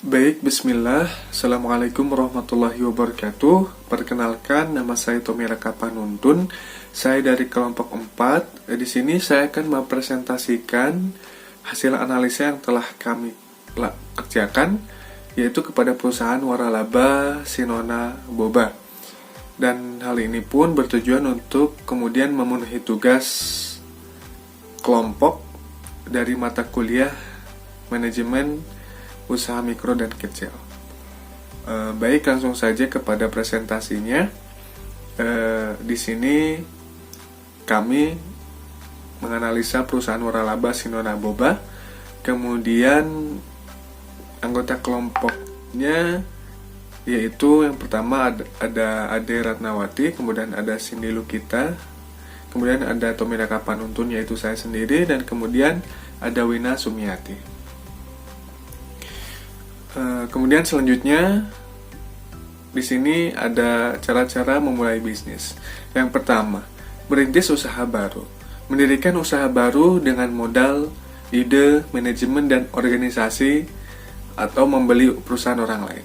Baik, bismillah. Assalamualaikum warahmatullahi wabarakatuh. Perkenalkan, nama saya Tommy Raka Panuntun. Saya dari kelompok 4. Di sini saya akan mempresentasikan hasil analisa yang telah kami kerjakan, yaitu kepada perusahaan waralaba Sinona Boba. Dan hal ini pun bertujuan untuk kemudian memenuhi tugas kelompok dari mata kuliah manajemen usaha mikro dan kecil. Baik, langsung saja kepada presentasinya. Di sini kami menganalisa perusahaan waralaba Sinona Boba. Kemudian anggota kelompoknya yaitu yang pertama ada Ade Ratnawati, kemudian ada Cindy Lukita, kemudian ada Tommy Raka Panuntun yaitu saya sendiri, dan kemudian ada Wina Sumiati. Kemudian selanjutnya di sini ada cara-cara memulai bisnis. Yang pertama, merintis usaha baru. Mendirikan usaha baru dengan modal, ide, manajemen, dan organisasi, atau membeli perusahaan orang lain.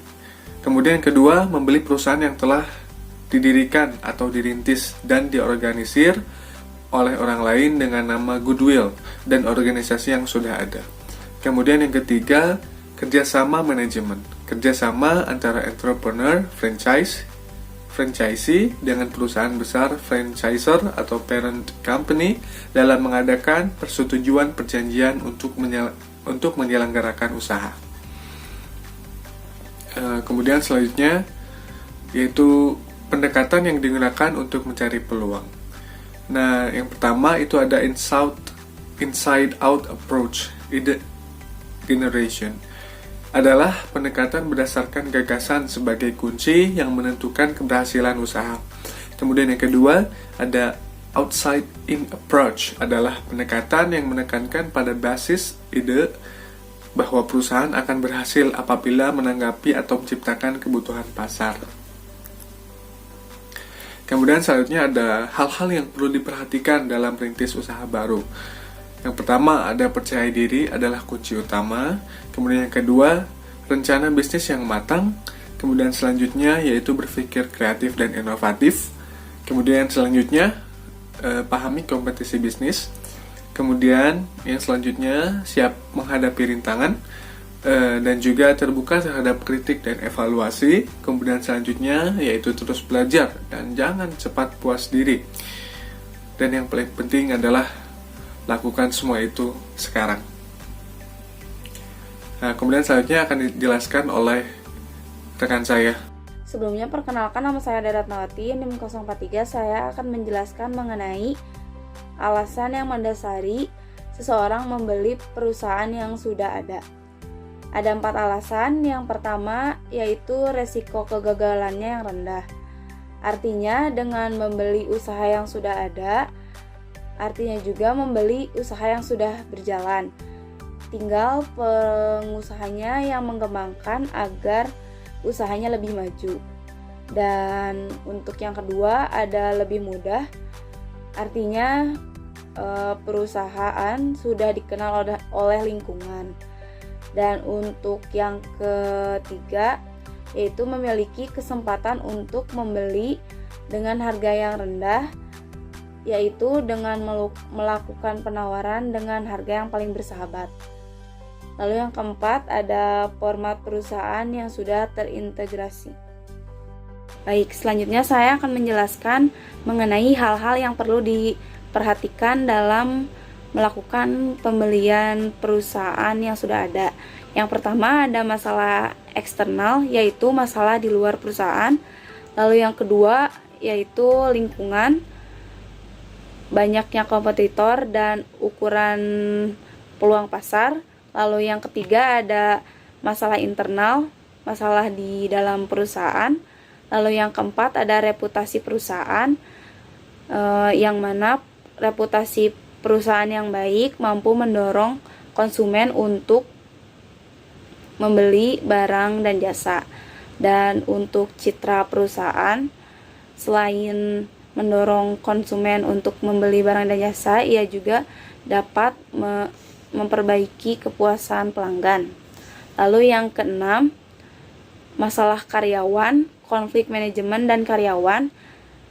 Kemudian yang kedua, membeli perusahaan yang telah didirikan atau dirintis dan diorganisir oleh orang lain dengan nama goodwill dan organisasi yang sudah ada. Kemudian yang ketiga, kerjasama manajemen. Kerjasama antara entrepreneur, franchisee dengan perusahaan besar, franchisor atau parent company dalam mengadakan persetujuan perjanjian untuk menyelenggarakan usaha. Kemudian selanjutnya yaitu pendekatan yang digunakan untuk mencari peluang. Nah, yang pertama itu ada inside out approach generation. Adalah pendekatan berdasarkan gagasan sebagai kunci yang menentukan keberhasilan usaha. Kemudian yang kedua, ada outside in approach, adalah pendekatan yang menekankan pada basis ide bahwa perusahaan akan berhasil apabila menanggapi atau menciptakan kebutuhan pasar. Kemudian selanjutnya ada hal-hal yang perlu diperhatikan dalam merintis usaha baru. Yang pertama, ada percaya diri adalah kunci utama. Kemudian yang kedua, rencana bisnis yang matang. Kemudian selanjutnya yaitu berpikir kreatif dan inovatif. Kemudian selanjutnya pahami kompetisi bisnis. Kemudian yang selanjutnya siap menghadapi rintangan dan juga terbuka terhadap kritik dan evaluasi. Kemudian selanjutnya yaitu terus belajar dan jangan cepat puas diri. Dan yang paling penting adalah lakukan semua itu sekarang. Nah, kemudian selanjutnya akan dijelaskan oleh rekan saya. Sebelumnya, perkenalkan, nama saya Ade Ratnawati, NIM 043. Saya akan menjelaskan mengenai alasan yang mendasari seseorang membeli perusahaan yang sudah ada. Ada 4 alasan. Yang pertama yaitu resiko kegagalannya yang rendah. Artinya dengan membeli usaha yang sudah ada, artinya juga membeli usaha yang sudah berjalan. Tinggal pengusahanya yang mengembangkan agar usahanya lebih maju. Dan untuk yang kedua ada lebih mudah. Artinya perusahaan sudah dikenal oleh lingkungan. Dan untuk yang ketiga yaitu memiliki kesempatan untuk membeli dengan harga yang rendah, yaitu dengan melakukan penawaran dengan harga yang paling bersahabat. Lalu yang keempat ada format perusahaan yang sudah terintegrasi. Baik, selanjutnya saya akan menjelaskan mengenai hal-hal yang perlu diperhatikan dalam melakukan pembelian perusahaan yang sudah ada. Yang pertama ada masalah eksternal, yaitu masalah di luar perusahaan. Lalu yang kedua yaitu lingkungan, banyaknya kompetitor dan ukuran peluang pasar. Lalu yang ketiga ada masalah internal, masalah di dalam perusahaan. Lalu yang keempat ada reputasi perusahaan, yang mana reputasi perusahaan yang baik mampu mendorong konsumen untuk membeli barang dan jasa. Dan untuk citra perusahaan, selain mendorong konsumen untuk membeli barang dan jasa, ia juga dapat memperbaiki kepuasan pelanggan. Lalu yang keenam, masalah karyawan, konflik manajemen dan karyawan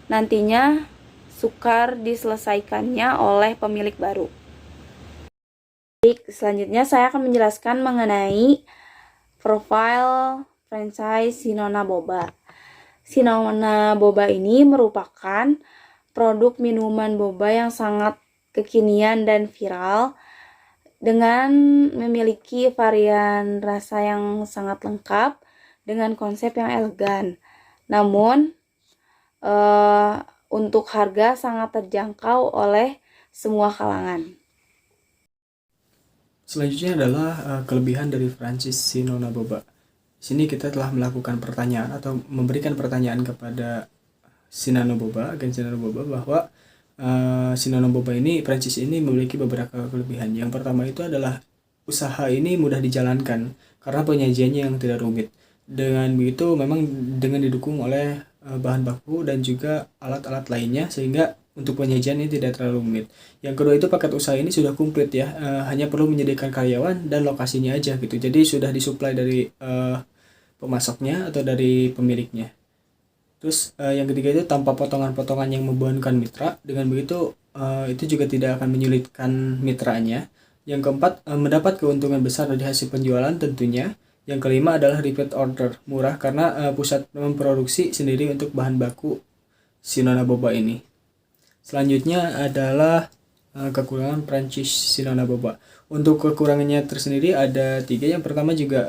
nantinya sukar diselesaikannya oleh pemilik baru. Baik, selanjutnya saya akan menjelaskan mengenai profil franchise Sinona Boba. Sinona Boba ini merupakan produk minuman boba yang sangat kekinian dan viral dengan memiliki varian rasa yang sangat lengkap dengan konsep yang elegan. Namun untuk harga sangat terjangkau oleh semua kalangan. Selanjutnya adalah kelebihan dari franchise Sinona Boba. Di sini kita telah melakukan pertanyaan atau memberikan pertanyaan kepada Sinona Boba, agen Sinona Boba, bahwa Sinona Boba ini, franchise ini memiliki beberapa kelebihan. Yang pertama itu adalah usaha ini mudah dijalankan karena penyajiannya yang tidak rumit. Dengan begitu memang dengan didukung oleh bahan baku dan juga alat-alat lainnya sehingga untuk penyajian ini tidak terlalu rumit. Yang kedua itu paket usaha ini sudah komplit ya, hanya perlu menyediakan karyawan dan lokasinya aja gitu. Jadi sudah disuplai dari pemasoknya atau dari pemiliknya. Terus yang ketiga itu tanpa potongan-potongan yang membebankan mitra. Dengan begitu itu juga tidak akan menyulitkan mitranya. Yang keempat, mendapat keuntungan besar dari hasil penjualan tentunya. Yang kelima adalah repeat order, murah karena pusat memproduksi sendiri untuk bahan baku Sinona Boba ini. Selanjutnya adalah kekurangan franchise Sinona Boba. Untuk kekurangannya tersendiri ada 3. Yang pertama juga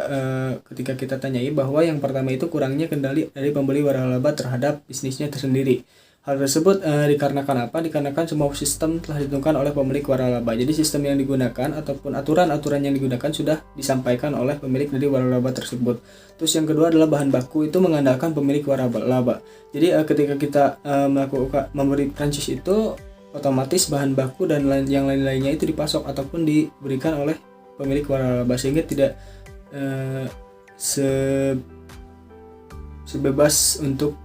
ketika kita tanyai bahwa yang pertama itu kurangnya kendali dari pembeli waralaba terhadap bisnisnya tersendiri. Hal tersebut dikarenakan apa? Dikarenakan semua sistem telah ditentukan oleh pemilik waralaba. Jadi sistem yang digunakan ataupun aturan-aturan yang digunakan sudah disampaikan oleh pemilik dari waralaba tersebut. Terus yang kedua adalah bahan baku itu mengandalkan pemilik waralaba. Jadi ketika kita memberi franchise itu otomatis bahan baku dan yang lain-lainnya itu dipasok ataupun diberikan oleh pemilik waralaba sehingga tidak sebebas untuk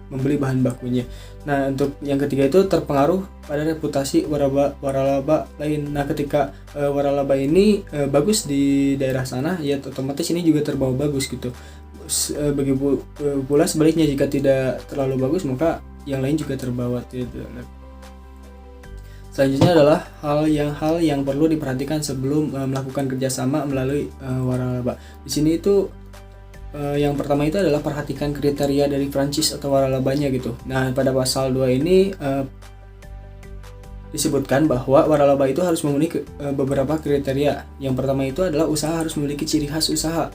membeli bahan bakunya. Nah, untuk yang ketiga itu terpengaruh pada reputasi waralaba lain. Nah, ketika waralaba ini bagus di daerah sana, ya otomatis ini juga terbawa bagus gitu. Begitu pula sebaliknya, jika tidak terlalu bagus maka yang lain juga terbawa tidak. Selanjutnya adalah hal yang perlu diperhatikan sebelum melakukan kerjasama melalui waralaba. Di sini itu yang pertama itu adalah perhatikan kriteria dari franchise atau waralabanya gitu. Nah, pada pasal 2 ini disebutkan bahwa waralaba itu harus memenuhi beberapa kriteria. Yang pertama itu adalah usaha harus memiliki ciri khas usaha.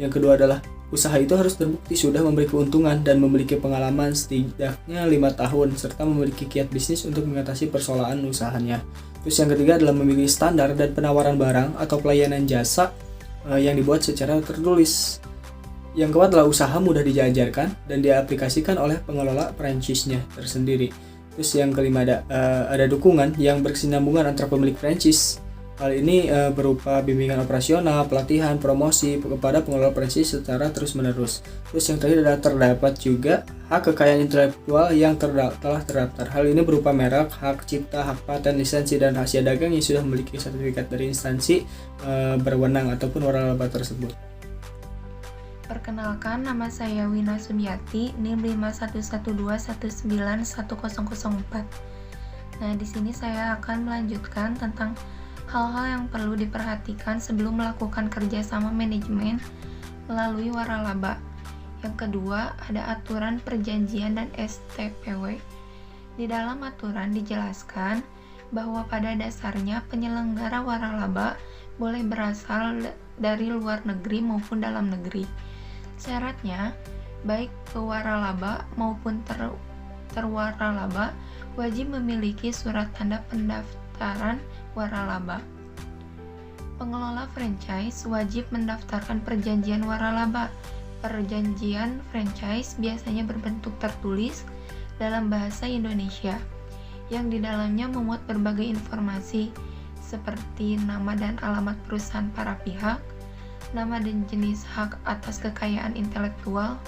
Yang kedua adalah usaha itu harus terbukti sudah memberi keuntungan dan memiliki pengalaman setidaknya 5 tahun serta memiliki kiat bisnis untuk mengatasi persoalan usahanya. Terus yang ketiga adalah memiliki standar dan penawaran barang atau pelayanan jasa yang dibuat secara tertulis. Yang keempat adalah usaha mudah dijajarkan dan diaplikasikan oleh pengelola franchise-nya tersendiri. Terus yang kelima ada dukungan yang berkesinambungan antara pemilik franchise. Hal ini berupa bimbingan operasional, pelatihan, promosi kepada pengelola franchise secara terus-menerus. Terus yang terakhir adalah terdapat juga hak kekayaan intelektual yang telah terdaftar. Hal ini berupa merek, hak cipta, hak paten, lisensi, dan rahasia dagang yang sudah memiliki sertifikat dari instansi berwenang ataupun waralaba tersebut. Perkenalkan, nama saya Wina Sumiati, NIM 5112191004. Nah, di sini saya akan melanjutkan tentang hal-hal yang perlu diperhatikan sebelum melakukan kerjasama manajemen melalui waralaba. Yang kedua, ada aturan perjanjian dan STPW. Di dalam aturan dijelaskan bahwa pada dasarnya penyelenggara waralaba boleh berasal dari luar negeri maupun dalam negeri. Syaratnya, baik pewaralaba maupun terwaralaba wajib memiliki surat tanda pendaftaran waralaba. Pengelola franchise wajib mendaftarkan perjanjian waralaba. Perjanjian franchise biasanya berbentuk tertulis dalam bahasa Indonesia, yang di dalamnya memuat berbagai informasi seperti nama dan alamat perusahaan para pihak, nama dan jenis hak atas kekayaan intelektual,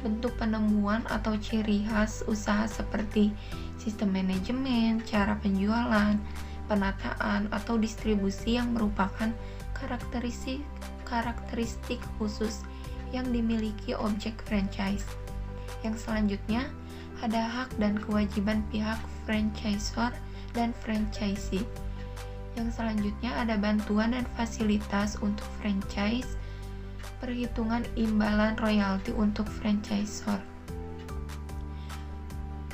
bentuk penemuan atau ciri khas usaha seperti sistem manajemen, cara penjualan, penataan, atau distribusi yang merupakan karakteristik karakteristik khusus yang dimiliki objek franchise. Yang selanjutnya ada hak dan kewajiban pihak franchisor dan franchisee. Yang selanjutnya ada bantuan dan fasilitas untuk franchise, perhitungan imbalan royalti untuk franchisor.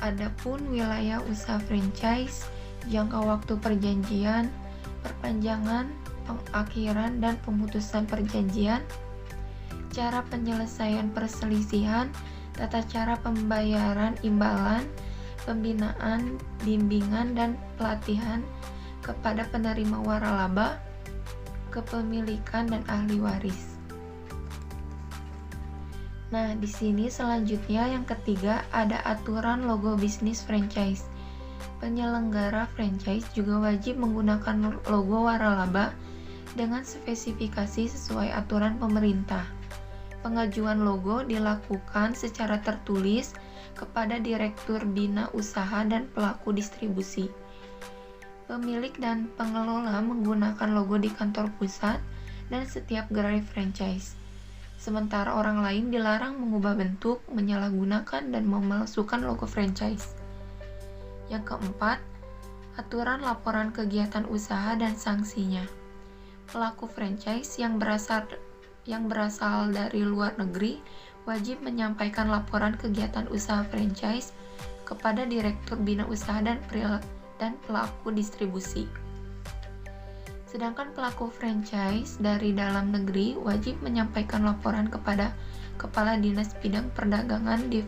Adapun wilayah usaha franchise, jangka waktu perjanjian, perpanjangan, pengakhiran dan pemutusan perjanjian, cara penyelesaian perselisihan, tata cara pembayaran imbalan, pembinaan, bimbingan dan pelatihan kepada penerima waralaba, kepemilikan dan ahli waris. Nah, di sini selanjutnya yang ketiga ada aturan logo bisnis franchise. Penyelenggara franchise juga wajib menggunakan logo waralaba dengan spesifikasi sesuai aturan pemerintah. Pengajuan logo dilakukan secara tertulis kepada Direktur Bina Usaha dan pelaku distribusi. Pemilik dan pengelola menggunakan logo di kantor pusat dan setiap gerai franchise. Sementara orang lain dilarang mengubah bentuk, menyalahgunakan, dan memalsukan logo franchise. Yang keempat, aturan laporan kegiatan usaha dan sanksinya. Pelaku franchise yang berasal dari luar negeri wajib menyampaikan laporan kegiatan usaha franchise kepada Direktur Bina Usaha dan pelaku distribusi. Sedangkan pelaku franchise dari dalam negeri wajib menyampaikan laporan kepada Kepala Dinas Bidang Perdagangan di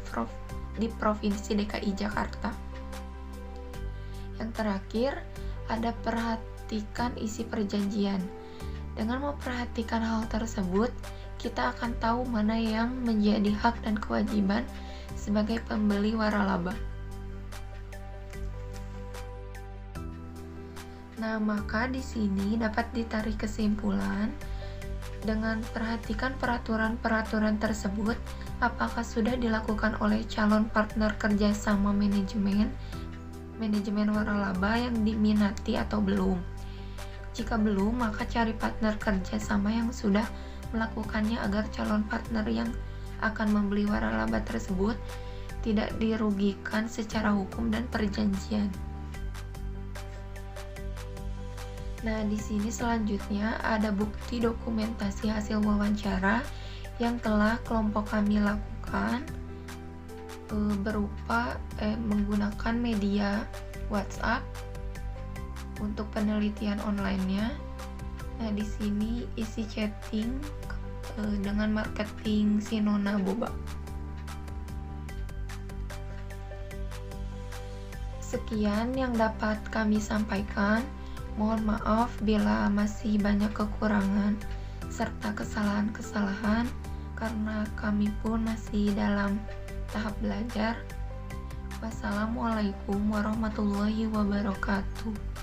Provinsi DKI Jakarta. Yang terakhir, ada perhatikan isi perjanjian. Dengan memperhatikan hal tersebut, kita akan tahu mana yang menjadi hak dan kewajiban sebagai pembeli waralaba. Nah, maka di sini dapat ditarik kesimpulan dengan perhatikan peraturan-peraturan tersebut, apakah sudah dilakukan oleh calon partner kerjasama manajemen waralaba yang diminati atau belum. Jika belum, maka cari partner kerjasama yang sudah melakukannya agar calon partner yang akan membeli waralaba tersebut tidak dirugikan secara hukum dan perjanjian. Nah, di sini selanjutnya ada bukti dokumentasi hasil wawancara yang telah kelompok kami lakukan berupa menggunakan media WhatsApp untuk penelitian online-nya. Nah, di sini isi chatting dengan marketing Sinona Boba. Sekian yang dapat kami sampaikan. Mohon maaf bila masih banyak kekurangan serta kesalahan-kesalahan karena kami pun masih dalam tahap belajar. Wassalamualaikum warahmatullahi wabarakatuh.